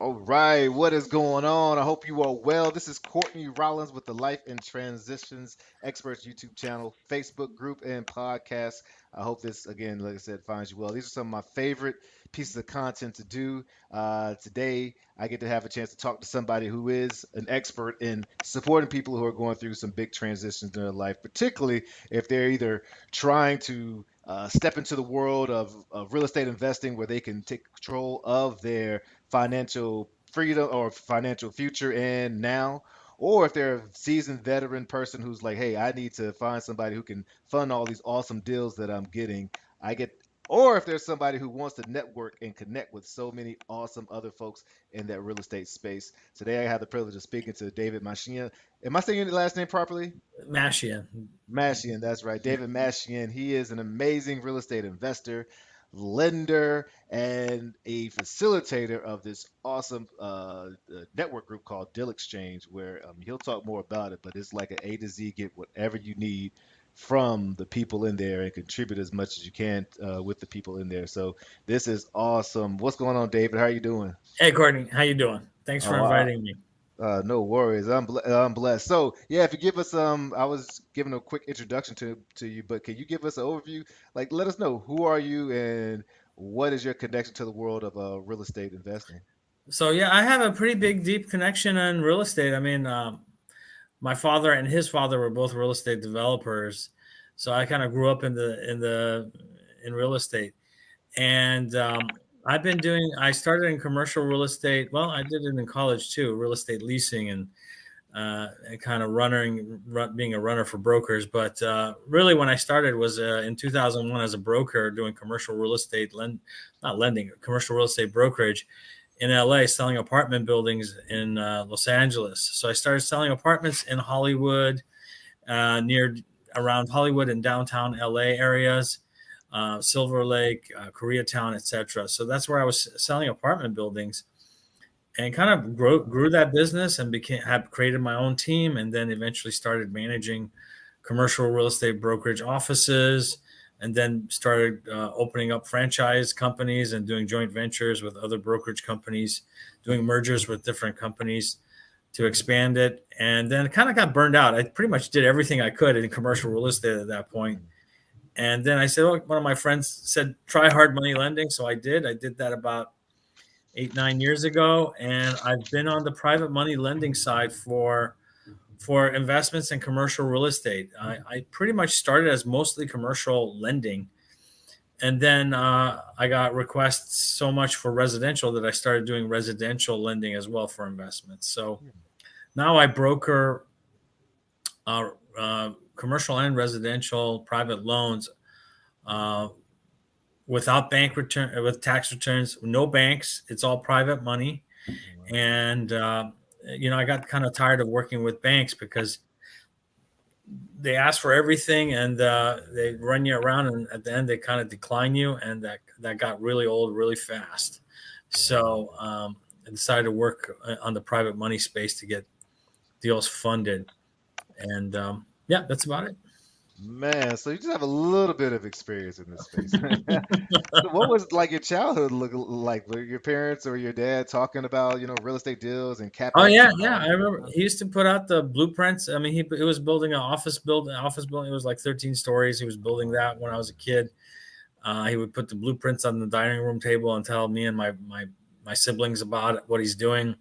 All right, what is going on? I hope you are well. This is Courtney Rollins with the Life and Transitions Experts YouTube channel, Facebook group, and podcast. I hope this, again, like I said, finds you well. These are some of my favorite pieces of content to do. Today, I get to have a chance to talk to somebody who is an expert in supporting people who are going through some big transitions in their life, particularly if they're either trying to step into the world of real estate investing where they can take control of their financial freedom or financial future and now, or if they're a seasoned veteran person who's like, hey, I need to find somebody who can fund all these awesome deals that I'm getting. I get, or if there's somebody who wants to network and connect with so many awesome other folks in that real estate space. Today, I have the privilege of speaking to David Mashian. Am I saying your last name properly? Mashian. Mashian, that's right. Yeah. David Mashian. He is an amazing real estate investor, lender, and a facilitator of this awesome network group called Deal Exchange, where he'll talk more about it, but it's like an A to Z, get whatever you need from the people in there and contribute as much as you can with the people in there. So this is awesome. What's going on, David? How are you doing? Hey, Courtney, how you doing? Thanks for Oh, inviting me. no worries. I'm blessed. So yeah, if you give us I was giving a quick introduction to you, but can you give us an overview? Like, let us know who are you and what is your connection to the world of real estate investing? So yeah, I have a pretty big, deep connection in real estate. I mean, my father and his father were both real estate developers, so I kind of grew up in real estate. And I've been doing. I started in commercial real estate. Well, I did it in college too, real estate leasing and kind of being a runner for brokers. But really, when I started was in 2001 as a broker doing commercial real estate not lending, commercial real estate brokerage in LA, selling apartment buildings in Los Angeles. So I started selling apartments in Hollywood, near around Hollywood and downtown LA areas. Silver Lake, Koreatown, etc. So that's where I was selling apartment buildings, and kind of grew that business and have created my own team, and then eventually started managing commercial real estate brokerage offices, and then started opening up franchise companies and doing joint ventures with other brokerage companies, doing mergers with different companies to expand it, and then kind of got burned out. I pretty much did everything I could in commercial real estate at that point. And then I said, well, one of my friends said, try hard money lending. So I did. I did that about 8, 9 years ago, and I've been on the private money lending side for investments in commercial real estate. I pretty much started as mostly commercial lending, and then I got requests so much for residential that I started doing residential lending as well for investments. So now I broker commercial and residential private loans uh, without bank return, with tax returns, no banks. It's all private money. And I got kind of tired of working with banks because they ask for everything, and they run you around, and at the end they kind of decline you, and that got really old really fast. So I decided to work on the private money space to get deals funded, and yeah, that's about it. Man, so you just have a little bit of experience in this space. So what was like your childhood look like? Were your parents or your dad talking about, real estate deals and Oh capex yeah, and yeah. all I that remember stuff? he used to put out the blueprints. I mean, he was building an office building. It was like 13 stories. He was building that when I was a kid. He would put the blueprints on the dining room table and tell me and my siblings about what he's doing.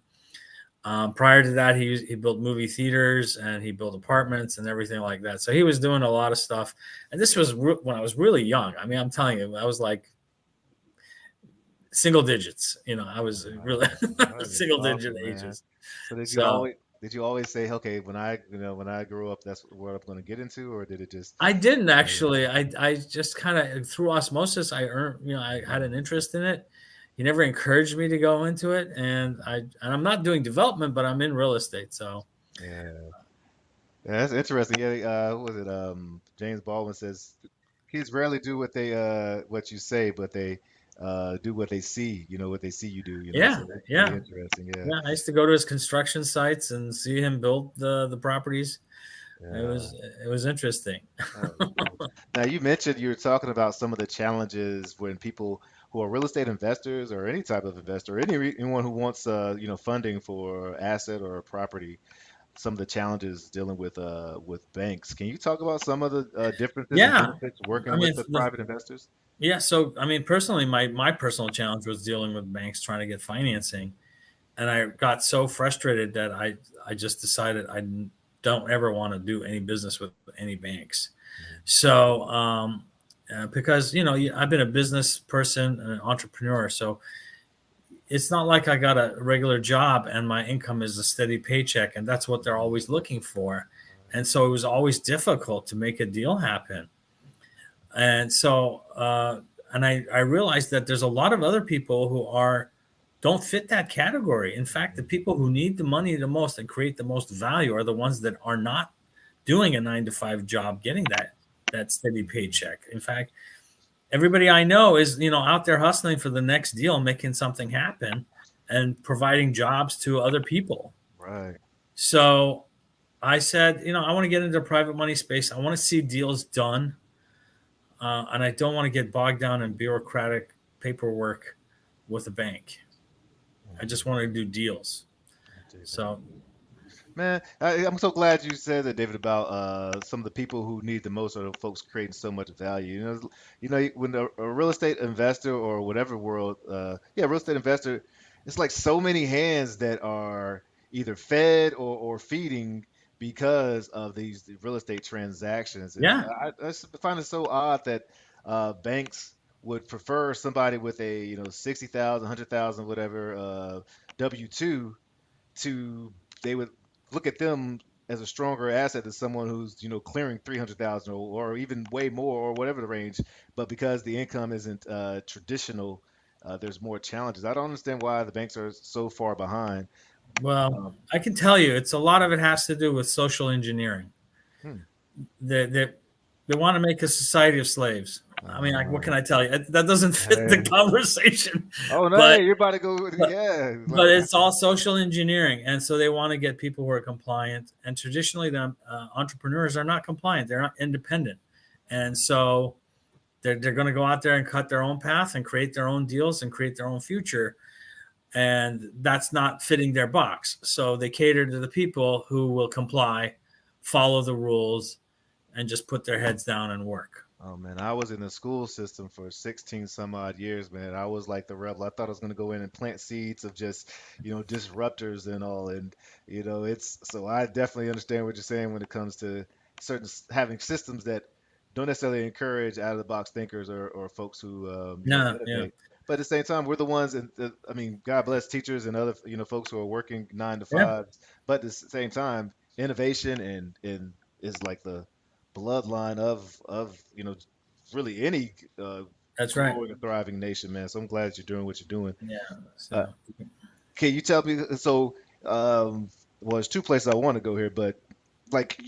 Prior to that, he built movie theaters and he built apartments and everything like that. So he was doing a lot of stuff. And this was when I was really young. I mean, I'm telling you, I was like single digits. I was really That is single digit awesome, man. ages. So did you So always did you always say, okay, when I grow up, that's what I'm going to get into, or did it just I didn't grow actually. I just kind of through osmosis. I had an interest in it. He never encouraged me to go into it, and I'm not doing development, but I'm in real estate. So Yeah, yeah, that's interesting. Yeah, who was it? James Baldwin says kids rarely do what you say, but they do what they see. What they see you do. yeah, So that's really yeah, interesting. Yeah, yeah. I used to go to his construction sites and see him build the properties. It yeah. was it was interesting. That was cool. Now you mentioned you were talking about some of the challenges when people who are real estate investors or any type of investor, anyone who wants funding for asset or property, some of the challenges dealing with banks. Can you talk about some of the differences and Yeah. benefits I working mean, with the private investors? yeah. So, I mean, personally, my personal challenge was dealing with banks trying to get financing. And I got so frustrated that I just decided I don't ever want to do any business with any banks. Mhm. So, because, I've been a business person, an entrepreneur. So it's not like I got a regular job and my income is a steady paycheck. And that's what they're always looking for. And so it was always difficult to make a deal happen. And so, and I realized that there's a lot of other people who don't fit that category. In fact, the people who need the money the most and create the most value are the ones that are not doing a 9 to 5 job, getting that steady paycheck. In fact, everybody I know is out there hustling for the next deal, making something happen, and providing jobs to other people. Right. So I said, I want to get into the private money space. I want to see deals done, and I don't want to get bogged down in bureaucratic paperwork with a bank. I just Mhm. want to do deals. I dig that. So Man, I'm so glad you said that, David, about some of the people who need the most are the folks creating so much value. When a real estate investor or whatever world, real estate investor, it's like so many hands that are either fed or feeding because of these real estate transactions. And yeah, I just find it so odd that banks would prefer somebody with a 60,000, 100,000, whatever W-2 to they would look at them as a stronger asset than someone who's clearing 300,000 or even way more or whatever the range. But because the income isn't traditional, there's more challenges. I don't understand why the banks are so far behind. well, Um, I can tell you, it's a lot of it has to do with social engineering. hmm. They want to make a society of slaves. I mean, what can uh, I tell you? That doesn't fit the hey. conversation, Oh no, but hey, you're about to go. but Yeah, but it's all social engineering, and so they want to get people who are compliant. And traditionally, the entrepreneurs are not compliant; they're not independent, and so they're going to go out there and cut their own path and create their own deals and create their own future. And that's not fitting their box. So they cater to the people who will comply, follow the rules, and just put their heads down and work. oh man, I was in the school system for 16 some odd years, man. I was like the rebel. I thought I was going to go in and plant seeds of just, disruptors and all. And, it's so I definitely understand what you're saying when it comes to having systems that don't necessarily encourage out of the box thinkers or folks who, No, yeah, innovate. But at the same time, we're the ones, and I mean, God bless teachers and other, folks who are working nine to yeah, fives. But at the same time, innovation and is like the bloodline of really any that's right. growing and thriving nation, man. So I'm glad you're doing what you're doing. Yeah. Uh, So, can you tell me? So, well, there's two places I want to go here, but like,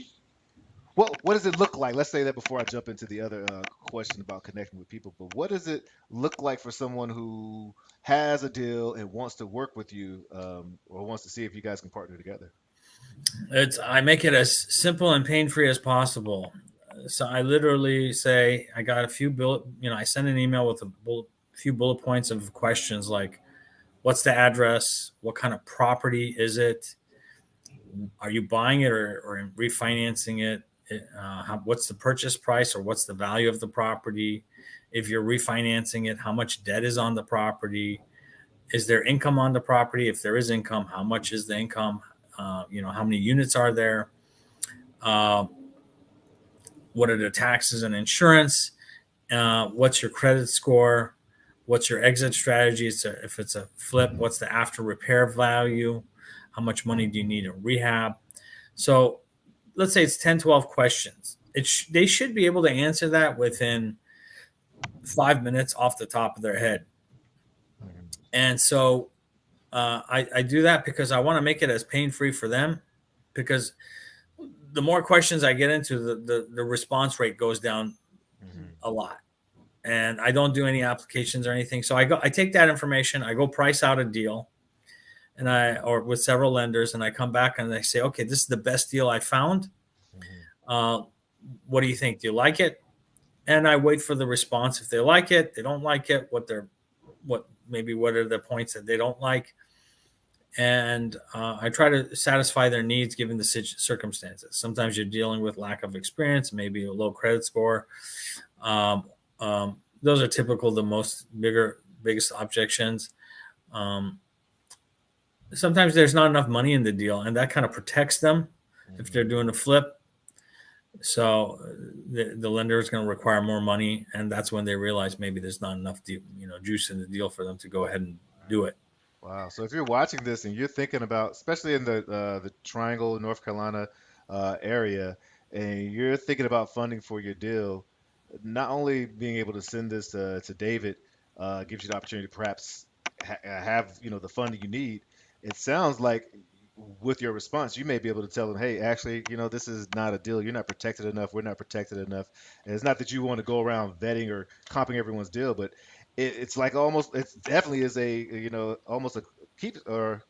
what does it look like? Let's say that before I jump into the other question about connecting with people. But what does it look like for someone who has a deal and wants to work with you, or wants to see if you guys can partner together? I make it as simple and pain free as possible. So I literally say I got a few bullet. I send an email with few bullet points of questions like, what's the address? What kind of property is it? Are you buying it or refinancing it? What's the purchase price or what's the value of the property? If you're refinancing it, how much debt is on the property? Is there income on the property? If there is income, how much is the income? How many units are there? Uh, what are the taxes and insurance? What's your credit score? What's your exit strategy? If it's a flip, what's the after repair value? How much money do you need in rehab? So let's say it's 10, 12 questions. They should be able to answer that within 5 minutes off the top of their head. Mhm. And so I do that because I want to make it as pain free for them. Because the more questions I get into, the response rate goes down Mhm. a lot. And I don't do any applications or anything. So I take that information, I go price out a deal, and or with several lenders, and I come back and I say, okay, this is the best deal I found. Mhm. Uh, what do you think? Do you like it? And I wait for the response. If they like it, they don't like it, what their what are the points that they don't like, and I try to satisfy their needs given the circumstances. Sometimes you're dealing with lack of experience, maybe a low credit score. Um, those are typical, the biggest objections. Um, Sometimes there's not enough money in the deal, and that kind of protects them if they're Mhm. doing a flip. So the lender is going to require more money, and that's when they realize maybe there's not enough juice in the deal for them to go ahead and do it. Wow. So if you're watching this and you're thinking about, especially in the Triangle, North Carolina area, and you're thinking about funding for your deal, not only being able to send this to David gives you the opportunity to perhaps have the funding you need. It sounds like with your response, you may be able to tell them, hey, actually, this is not a deal. You're not protected enough. We're not protected enough. And it's not that you want to go around vetting or comping everyone's deal, but it's like almost, it definitely is a, almost a keep or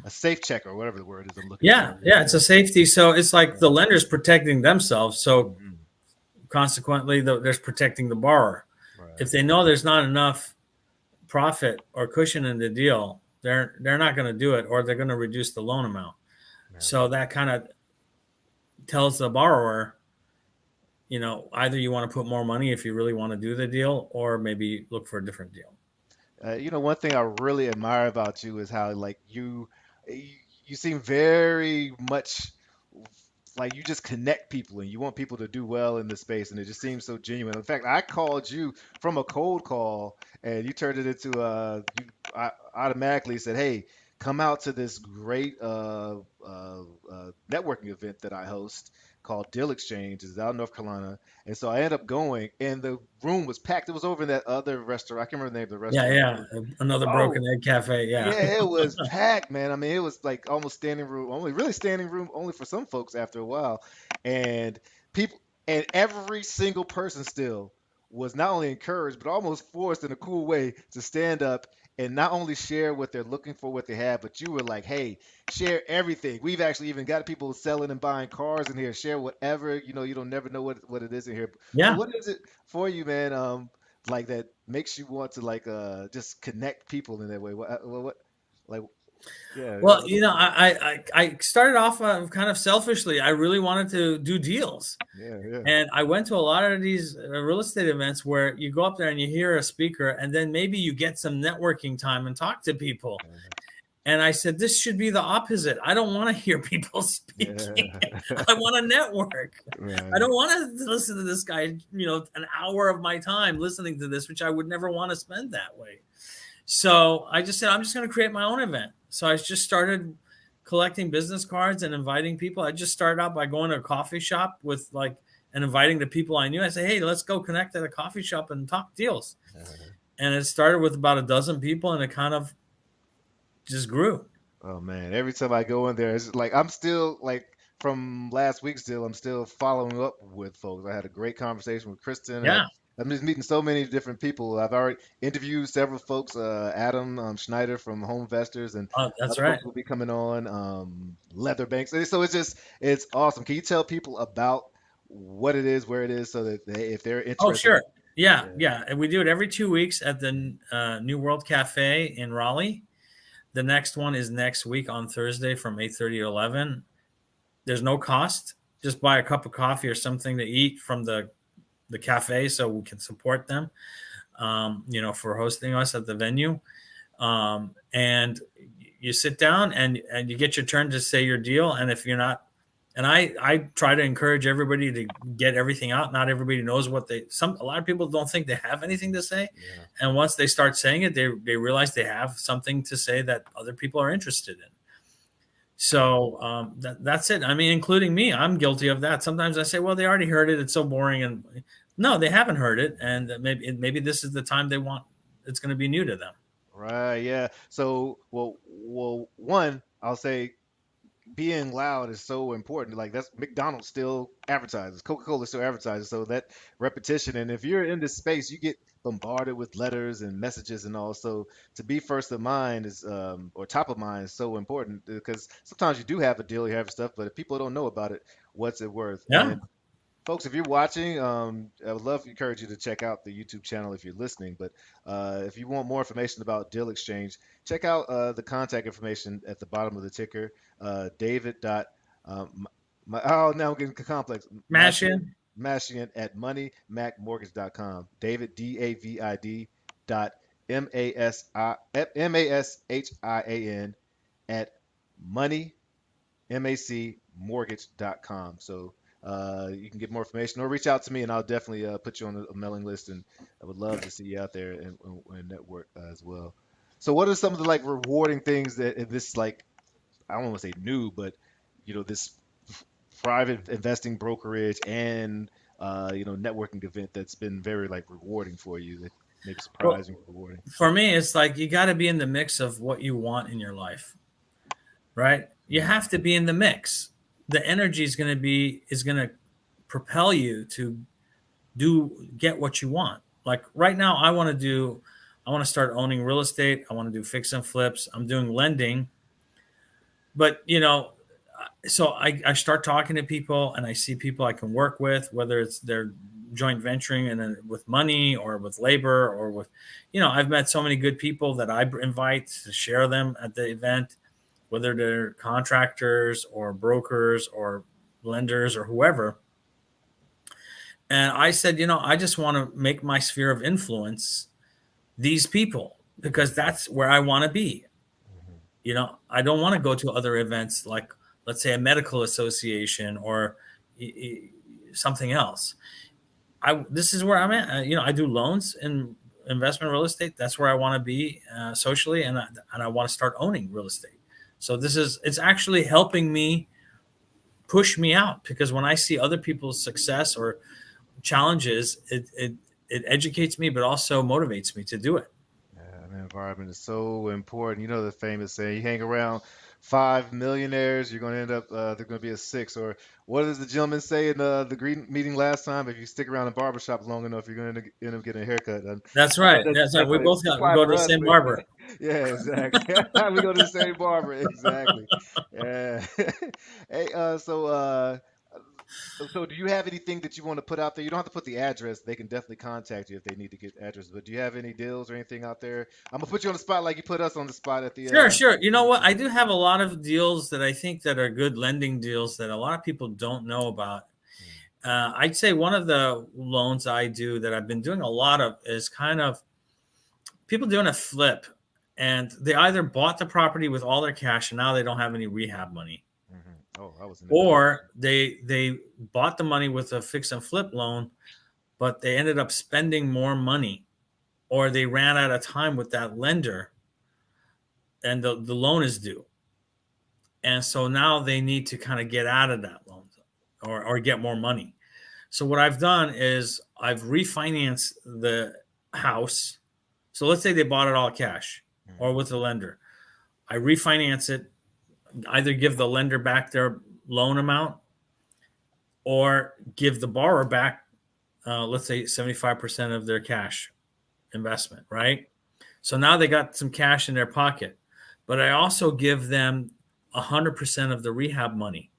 a safe check or whatever the word is I'm looking Yeah, for. yeah, it's a safety. So it's like the lender's protecting themselves. So Mhm. consequently, there's protecting the borrower. If Right. they know there's not enough profit or cushion in the deal, they're not going to do it, or they're going to reduce the loan amount. Yeah. So that kind of tells the borrower, either you want to put more money if you really want to do the deal, or maybe look for a different deal. One thing I really admire about you is how like you, you seem very much like you just connect people and you want people to do well in the space and it just seems so genuine. In fact, I called you from a cold call and you turned it into you I automatically said, "Hey, come out to this great networking event that I host called Deal Exchange. It's out in North Carolina." And so I ended up going and the room was packed. It was over in that other restaurant. I can't remember the name of the Yeah, restaurant. yeah. Another broken Oh, egg cafe. Yeah. yeah, it was packed, man. I mean, it was like almost standing room, only really standing room only for some folks after a while. And people, and every single person still was not only encouraged, but almost forced in a cool way to stand up and not only share what they're looking for, what they have, but you were like, hey, share everything. We've actually even got people selling and buying cars in here. Share whatever, you don't never know what it is in here. So Yeah. what is it for you, man? Like that makes you want to like just connect people in that way. What like yeah, Well, what is it? I started off kind of selfishly. I really wanted to do deals. Yeah, yeah. And I went to a lot of these real estate events where you go up there and you hear a speaker, and then maybe you get some networking time and talk to people. And I said, this should be the opposite. I don't want to hear people speaking. Yeah. I want to network. I Right. don't want to listen to this guy, an hour of my time listening to this, which I would never want to spend that way. So I just said, I'm just going to create my own event. So I just started collecting business cards and inviting people. I just started out by going to a coffee shop and inviting the people I knew. I say, hey, let's go connect at a coffee shop and talk deals. And it started with about a dozen people, and it kind of just grew. Oh man, every time I go in there, it's like I'm still like from last week still, I'm still following up with folks. I had a great conversation with Kristen. Yeah. I'm just meeting so many different people. I've already interviewed several folks, Adam Schneider from Home Investors, and Oh, that's other right. folks will be coming on, Leather Banks. And so it's awesome. Can you tell people about what it is, where it is, so that if they're Oh, interested sure. in, Yeah. yeah, Yeah. And we do it every 2 weeks at the New World Cafe in Raleigh. The next one is next week on Thursday from 8:30 to 11. There's no cost. Just buy a cup of coffee or something to eat from the cafe so we can support them, for hosting us at the venue. And you sit down and you get your turn to say your deal. And if you're not, and I try to encourage everybody to get everything out. Not everybody knows a lot of people don't think they have anything to say. yeah, And once they start saying it, they realize they have something to say that other people are interested in. yeah. So that's it. I mean, including me, I'm guilty of that. Sometimes I say, "Well, they already heard it. It's so boring." And no, they haven't heard it, and maybe this is the time they want. It's going to be new to them. Right, yeah. So, well, one, I'll say being loud is so important. Like that's McDonald's still advertises, Coca-Cola still advertises. So that repetition, and if you're in this space, you get bombarded with letters and messages and all. So to be first of mind is, or top of mind is so important because sometimes you do have a deal, you have stuff, but if people don't know about it, what's it worth? Yeah, Folks, if you're watching, I would love to encourage you to check out the YouTube channel if you're listening. But if you want more information about Deal Exchange, check out the contact information at the bottom of the ticker. David dot oh, now I'm getting complex. Mashian Mashian. Mashian at moneymacmortgage.com. David David dot Mashian at money macmortgage.com. So you can get more information or reach out to me, and I'll definitely put you on a mailing list. And I would love to see you out there and network as well. So, what are some of the like rewarding things that in this like I don't want to say new, but this private investing brokerage and networking event that's been very like rewarding for you, that maybe Well, surprising, rewarding. for me, it's like you got to be in the mix of what you want in your life, right? You Mm, have to be in the mix. The energy is going to propel you to get what you want. Like right now, I want to start owning real estate. I want to do fix and flips. I'm doing lending, but so I start talking to people and I see people I can work with, whether it's they're joint venturing and then with money or with labor or with, I've met so many good people that I invite to share them at the event, whether they're contractors or brokers or lenders or whoever. And I said, I just want to make my sphere of influence these people because mm, that's where I want to be. mhm, I don't want to go to other events like, let's say, a medical association or something else. This is where I'm at. I do loans and investment real estate. That's where I want to be socially, and I want to start owning real estate. So it's actually helping me push me out because when I see other people's success or challenges, it educates me, but also motivates me to do it. yeah, the environment is so important. You know the famous saying, you hang around five millionaires, you're going to end up, they're going to be a six. Or what does the gentleman say in the green meeting last time? If you stick around a barbershop long enough, you're going to end up getting a haircut. And That's I know right. that That's right. We definitely both we apply go to for the us, same but barber. yeah, exactly. We go to the same barber, exactly. Yeah. Hey, so do you have anything that you want to put out there? You don't have to put the address. They can definitely contact you if they need to get addresses. But do you have any deals or anything out there? I'm gonna put you on the spot like you put us on the spot at the Sure, sure. You know beginning what? I time. do have a lot of deals that I think that are good lending deals that a lot of people don't know about. Mm, I'd say one of the loans I do that I've been doing a lot of is kind of people doing a flip, and they either bought the property with all their cash and now they don't have any rehab money, Oh, I was in that position. or they bought the money with a fix and flip loan, but they ended up spending more money, or they ran out of time with that lender, and the loan is due. And so now they need to kind of get out of that loan or get more money. So what I've done is I've refinanced the house. So let's say they bought it all cash or Mm, with the lender. I refinance it, either give the lender back their loan amount or give the borrower back, let's say 75% of their cash investment, right? So now they got some cash in their pocket, but I also give them 100% of the rehab money.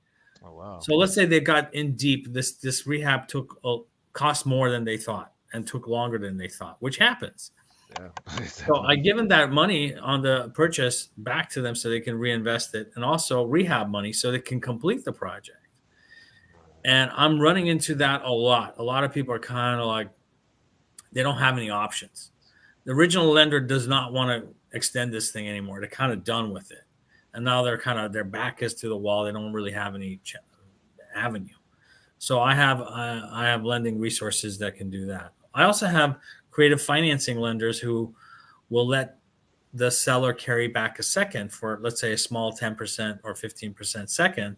oh wow. So let's say they got in deep. This rehab took cost more than they thought and took longer than they thought, which happens. Yeah, it So I definitely. give them that money on the purchase back to them so they can reinvest it, and also rehab money so they can complete the project. And I'm running into that a lot. A lot of people are kind of like they don't have any options. The original lender does not want to extend this thing anymore. They're kind of done with it, and now their back is to the wall. They don't really have any avenue. So I have lending resources that can do that. I also have creative financing lenders who will let the seller carry back a second for, let's say, a small 10% or 15% second,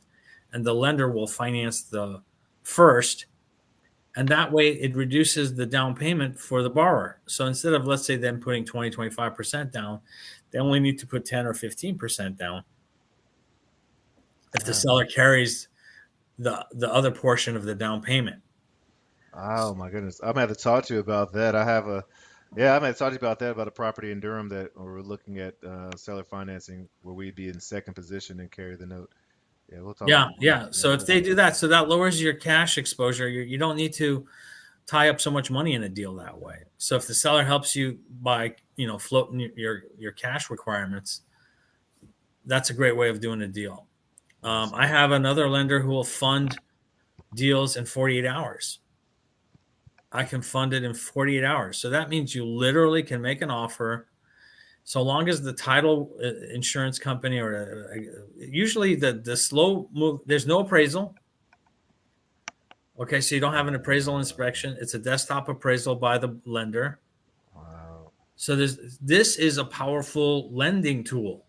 and the lender will finance the first, and that way it reduces the down payment for the borrower. So instead of, let's say, them putting 20-25% down, they only need to put 10 or 15% down if the Yeah. seller carries the other portion of the down payment. Oh my goodness. I'm gonna have to talk to you about that. Yeah, I'm gonna talk to you about that, about a property in Durham that we're looking at seller financing where we'd be in second position and carry the note. Yeah, we'll talk Yeah, about yeah. mortgage. So if they do that, so that lowers your cash exposure. You don't need to tie up so much money in a deal that way. So if the seller helps you by floating your cash requirements, that's a great way of doing a deal. Yes. I have another lender who will fund deals in 48 hours. I can fund it in 48 hours. So that means you literally can make an offer so long as the title insurance company or usually the slow move, there's no appraisal. Okay, so you don't have an appraisal inspection. It's a desktop appraisal by the lender. Wow. So this is a powerful lending tool.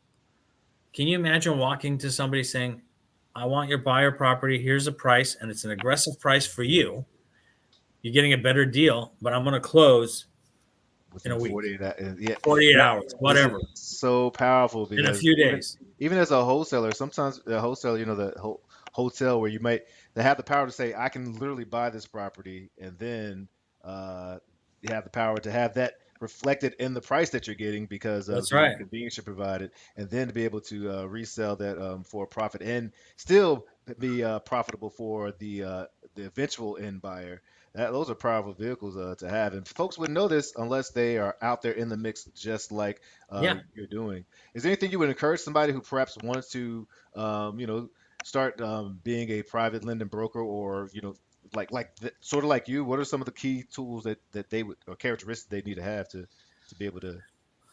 Can you imagine walking to somebody saying, I want your buyer property, here's a price, and it's an aggressive price for you. You're getting a better deal, but I'm going to close in Within a week, 48 hours. Yeah, 48 that hours, this is whatever, so powerful in a because few even days. even as a wholesaler, sometimes a wholesaler, the hotel where they have the power to say, I can literally buy this property, and then uh, you have the power to have that reflected in the price that you're getting because of That's the right. convenience you provided, and then to be able to resell that for a profit and still be profitable for the eventual end buyer. Those are powerful vehicles to have, and folks wouldn't know this unless they are out there in the mix, just like Yeah. you're doing. Is there anything you would encourage somebody who perhaps wants to, start being a private lending broker, or sort of like you? What are some of the key tools that they would or characteristics they need to have to be able to?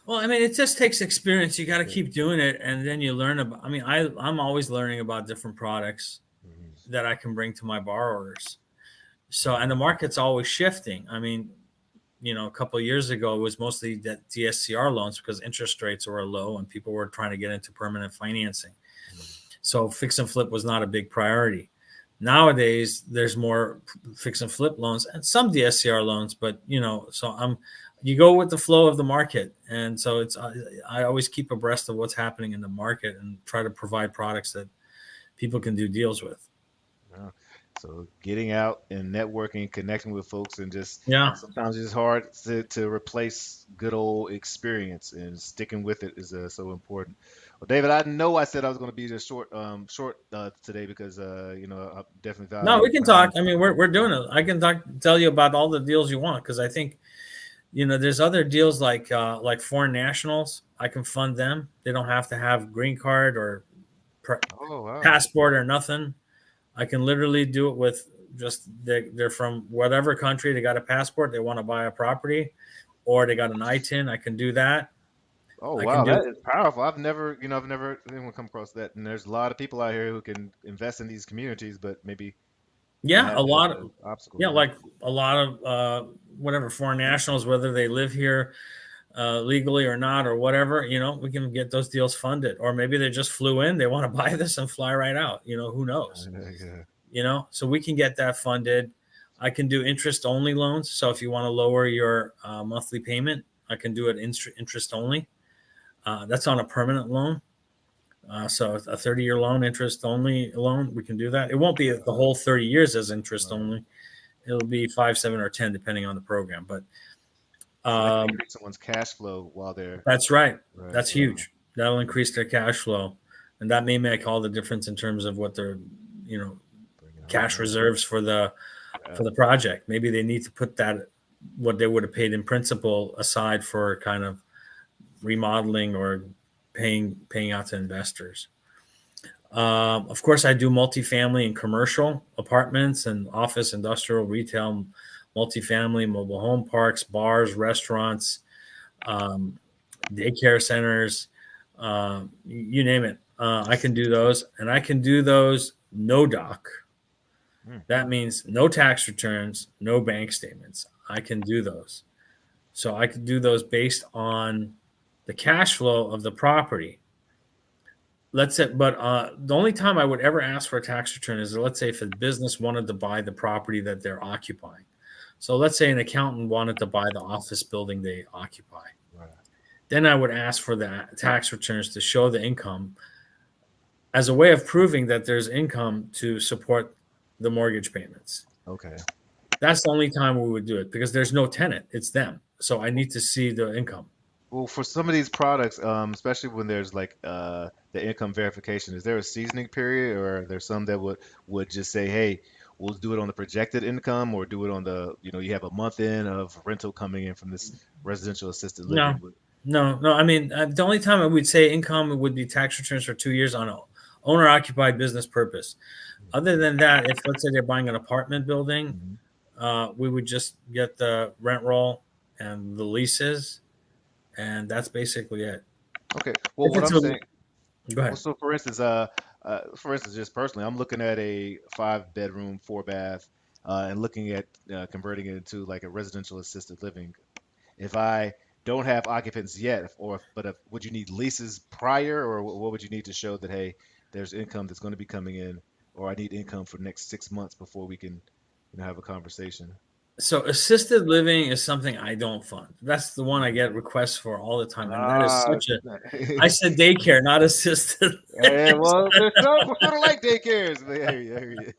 Well, I mean, it just takes experience. You got to Yeah. keep doing it, and then you learn about. I mean, I'm always learning about different products Mhm. that I can bring to my borrowers. So, and the market's always shifting. I mean, a couple of years ago, it was mostly that DSCR loans because interest rates were low and people were trying to get into permanent financing. So, fix and flip was not a big priority. Nowadays, there's more fix and flip loans and some DSCR loans, but so you go with the flow of the market, and so I always keep abreast of what's happening in the market and try to provide products that people can do deals with. Yeah. So getting out and networking, connecting with folks, and just Yeah. sometimes it's hard to replace good old experience, and sticking with it is so important. Well, David, I know I said I was going to be just short today because I definitely No, value we your can talk. time. I mean, we're doing it. I can tell you about all the deals you want because I think there's other deals like foreign nationals. I can fund them. They don't have to have green card or Oh wow. passport or nothing. I can literally do it with just they're from whatever country. They got a passport. They want to buy a property, or they got an ITIN. I can do that. Oh I can wow, do. that is powerful. I've never anyone come across that. And there's a lot of people out here who can invest in these communities, but maybe they Yeah, have a that as lot of an obstacle. yeah, Yeah. like a lot of whatever foreign nationals, whether they live here legally or not, or whatever. We can get those deals funded, or maybe they just flew in. They want to buy this and fly right out. Who knows? Yeah. So we can get that funded. I can do interest only loans. So if you want to lower your monthly payment, I can do it interest only. That's on a permanent loan. So a 30-year loan, interest only loan, we can do that. It won't be the whole 30 years as interest Right. only. It'll be 5, 7, or 10, depending on the program. But So that can um, increase someone's cash flow while they're that's right. right. That's Wow. huge. That'll increase their cash flow, and that may make all the difference in terms of what their, you know, Bringing home. cash reserves for the Yeah. for the project. Maybe they need to put that what they would have paid in principal aside for kind of remodeling or paying out to investors. Of course, I do multifamily and commercial apartments and office, industrial, retail, multifamily, mobile home parks, bars, restaurants, um, daycare centers, you name it. I can do those, and I can do those no doc. Hmm. That means no tax returns, no bank statements. I can do those. So I could do those based on the cash flow of the property. Let's say, but the only time I would ever ask for a tax return is, let's say, if a business wanted to buy the property that they're occupying. So let's say an accountant wanted to buy the office building they occupy. Right. Then I would ask for the tax returns to show the income as a way of proving that there's income to support the mortgage payments. Okay. That's the only time we would do it because there's no tenant, it's them. So I need to see the income. Well, for some of these products, especially when there's like the income verification, is there a seasoning period, or are there some that would just say, hey, we'll do it on the projected income, or do it on the, you have a month in of rental coming in from this residential assisted No, living with. no. I mean, the only time I would say income would be tax returns for 2 years on a owner occupied business purpose. Other than that, if let's say they're buying an apartment building, Mhm. we would just get the rent roll and the leases, and that's basically it. Okay. Well, If what it's I'm a saying, Go well, ahead. so for instance, just personally, I'm looking at a 5 bedroom, 4 bath, and looking at converting it into like a residential assisted living. If I don't have occupants yet, would you need leases prior, or what would you need to show that, hey, there's income that's going to be coming in, or I need income for the next 6 months before we can, have a conversation? So assisted living is something I don't fund. That's the one I Mhm. get requests for all the time, and that is Ah, such a. I said daycare, not assisted. yeah, well, there's some sort of like daycares. But I hear you, I hear you.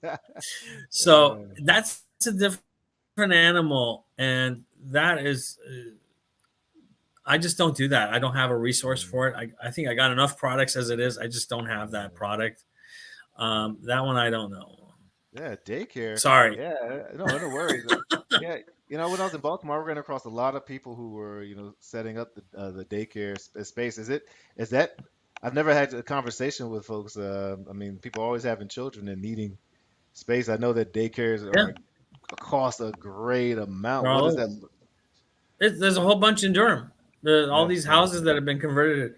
So that's a different animal, and that is. I just don't do that. I don't have a resource Mhm. for it. I think I got enough products as it is. I just don't have that product. That one I don't know. Yeah, daycare. Sorry. Yeah, no, no worries. Yeah, when I was in Baltimore, I ran across a lot of people who were, setting up the daycare space. Is that? I've never had a conversation with folks. I mean, people always having children and needing space. I know that daycares Yeah, are cost a great amount. they're What all does over. that look? There's a whole bunch in Durham. All Yeah, these yeah, houses that have been converted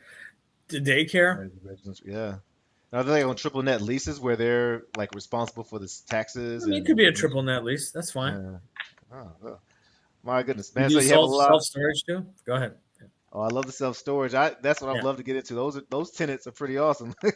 to daycare. yeah. Are they on triple net leases where they're like responsible for the I taxes mean, it could and be a insurance? triple net lease. That's fine. Yeah. Oh, my goodness, You man. do So you have a self lot. storage too. Go ahead. Oh, I love the self storage. That's what I'd Yeah, love to get into. Those tenants are pretty awesome. They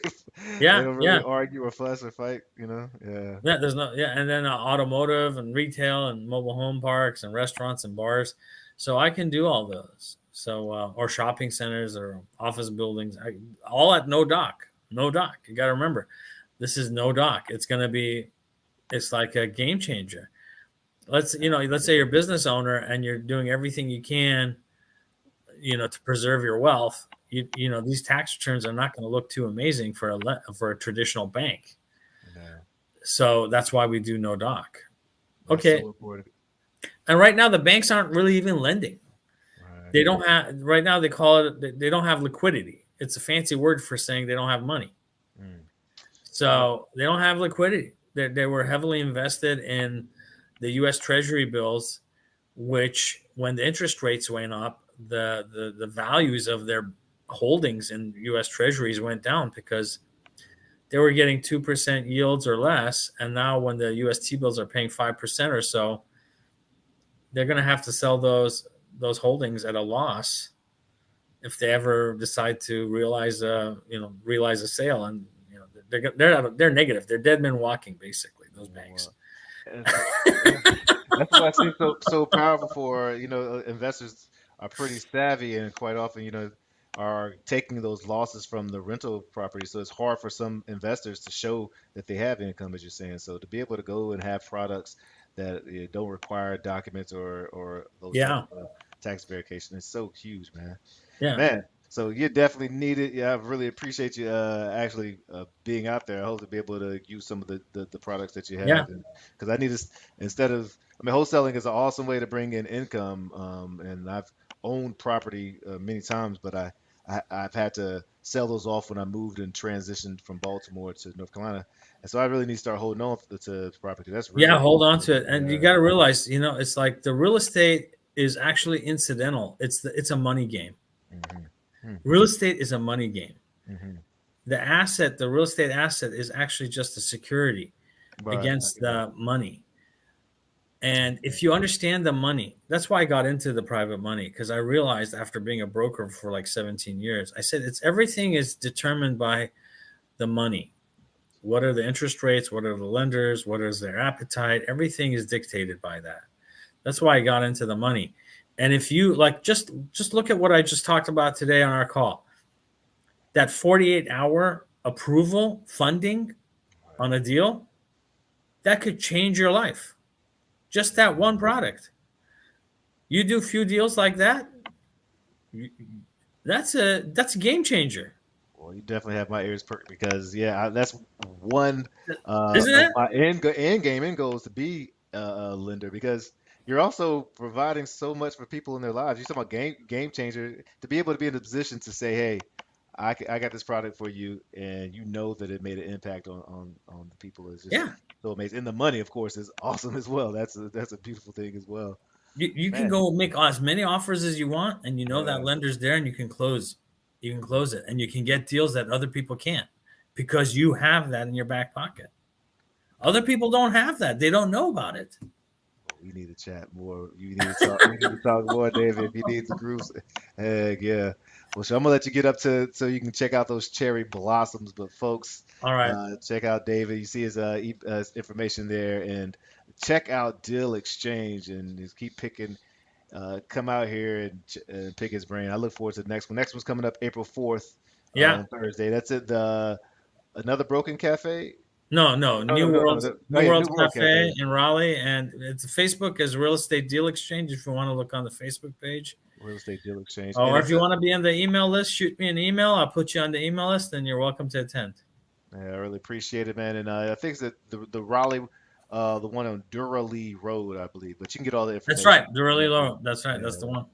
yeah, don't really yeah, argue or fuss or fight. Yeah. yeah. There's no yeah, and then automotive and retail and mobile home parks and restaurants and bars. So I can do all those. So or shopping centers or office buildings. All at no dock. No dock. You got to remember, this is no dock. It's going to be. It's like a game changer. Let's say you're a business owner and you're doing everything you can, to preserve your wealth. These tax returns are not going to look too amazing for a traditional bank. Yeah. So that's why we do no doc. That's Okay. so important. And right now the banks aren't really even lending. Right. They don't have right now they call it they don't have liquidity. It's a fancy word for saying they don't have money. Mm. Yep. So they don't have liquidity. They were heavily invested in the US Treasury bills, which when the interest rates went up, the values of their holdings in US Treasuries went down because they were getting 2% yields or less. And now when the US T bills are paying 5% or so, they're going to have to sell those holdings at a loss if they ever decide to realize a sale. And they're negative. They're dead men walking, basically, those banks. Wow. Yeah. That's why it seems so powerful for, investors are pretty savvy and quite often, are taking those losses from the rental property. So it's hard for some investors to show that they have income, as you're saying. So to be able to go and have products that don't require documents or those type Yeah, of tax verification is so huge, man. yeah, Man, so you definitely need it. Yeah, I really appreciate you actually being out there. I hope to be able to use some of the products that you yeah, have, and because I need to instead of, I mean, wholesaling is an awesome way to bring in income. And I've owned property many times, but I've had to sell those off when I moved and transitioned from Baltimore to North Carolina, and so I really need to start holding on to property. That's yeah. really Hold on to it, and you yeah. got to realize, it's like the real estate is actually incidental. It's a money game. Hmm. Hmm. Real estate is a money game. Hmm. The real estate asset, is actually just a security Right. I against get it. the money. And if you understand the money, that's why I got into the private money, because I realized after being a broker for like 17 years, I said it's everything is determined by the money. What are the interest rates? What are the lenders? What is their appetite? Everything is dictated by that. That's why I got into the money. And if you like just look at what I just talked about today on our call, that 48-hour approval funding on a deal, that could change your life. Just that one product. You do a few deals like that, That's a game changer, Well, you definitely have my ears perked because yeah, that's one isn't of it? my end goals to be a lender because you're also providing so much for people in their lives. You're talking about game changer to be able to be in a position to say, hey, I got this product for you, and you know that it made an impact on the people is just Yeah. so amazing. And the money, of course, is awesome as well. That's a beautiful thing as well. You can Man, go make as many offers as you want, and you know that yeah. lender's there, and you can close it, and you can get deals that other people can't because you have that in your back pocket. Other people don't have that; they don't know about it. We need to chat more. You need to talk. We need to talk more, David. If you need the groups, heck yeah. Well, so I'm gonna let you get up to so you can check out those cherry blossoms. But folks, All right. check out David. You see his information there, and check out Deal Exchange, and just keep picking. Come out here and pick his brain. I look forward to the next one. Next one's coming up April 4th Yeah. on Thursday. That's it. The Another Broken Cafe. No, no. Oh no, no, no. Oh New yeah, New Worlds World Cafe Cafe. in Raleigh, and it's Facebook as Real Estate Deal Exchange. If you want to look on the Facebook page, Real Estate Deal Exchange, and or if it's you a want to be on the email list, shoot me an email. I'll put you on the email list, and you're welcome to attend. Yeah, I really appreciate it, man. And I think that the Raleigh, the one on Durley Road, I believe. But you can get all the That's right. information. The really Yeah, low. That's right. That's yeah, the one in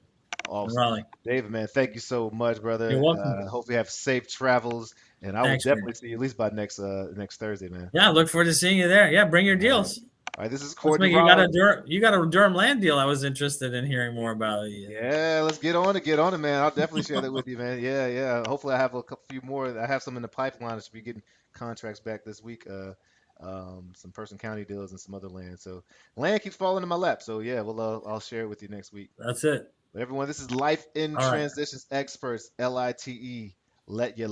awesome, Raleigh. David, man. Thank you so much, You're brother. welcome. Hope you have safe travels, and I will Thanks, man. definitely see you at least by next Thursday, man. Yeah, look forward to seeing you there. Yeah, bring your All right, deals. all right. This is Let's Courtney make Rollins. You got a Durham land deal. I was interested in hearing more about. Yeah, let's get on it, man. I'll definitely share that with you, man. Yeah, yeah. Hopefully, I have a couple few more. I have some in the pipeline. I should be getting contracts back this week. Some Person County deals and some other land. So land keeps falling in my lap. So yeah, well, I'll share it with you next week. That's it. But everyone, this is Life in All right. Transitions Experts, LITE. Let your